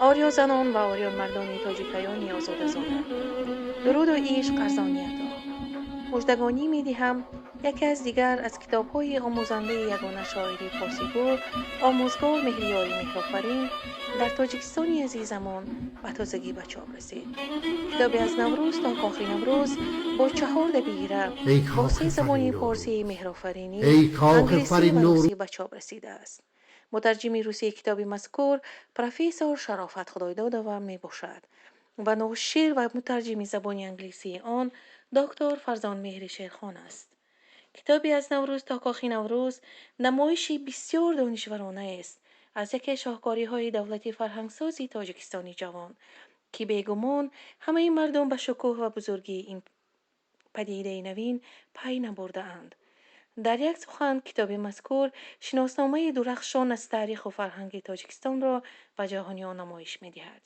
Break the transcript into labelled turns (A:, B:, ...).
A: آریا زنان و آریان مردان تاجیکیانی آزادزاده. درود و عشق ارزانیتا. مژدگانی می دهم یکی از دیگر از کتاب‌های آموزنده یگانه شاعری فارسیگو، آموزگار مهریاری مهرآفرین، در تاجیکستانی عزیزمان به تازگی به چاپ رسید. کتابی از نوروز تا کاخ نوروز با 4 دبیره
B: ای
A: با
B: کاخ
A: 3 زبان
B: فرین نوروز،
A: فارسی مهرآفرینی،
B: ای کاخ
A: انگلیسی
B: فرین
A: و
B: نوروز.
A: روسی به چاپ رسیده است. مترجم روسی کتاب مذکور پروفسور شرافت خدایدادوو می باشد و ناشر و مترجم زبان انگلیسی آن دکتر فرزان مهری شیرخان است. کتابی از نوروز تا کاخ نوروز نمایشی بسیار دانشورانه است از یکی شاهکاری های دولتی فرهنگسازی تاجیکستانی جوان که بیگمان همه مردم به شکوه و بزرگی این پدیده نوین پی نبرده اند. در یک سخن کتاب مذکور شناسنامه درخشان از تاریخ و فرهنگ تاجیکستان را به جهانیان نمایش می دهد.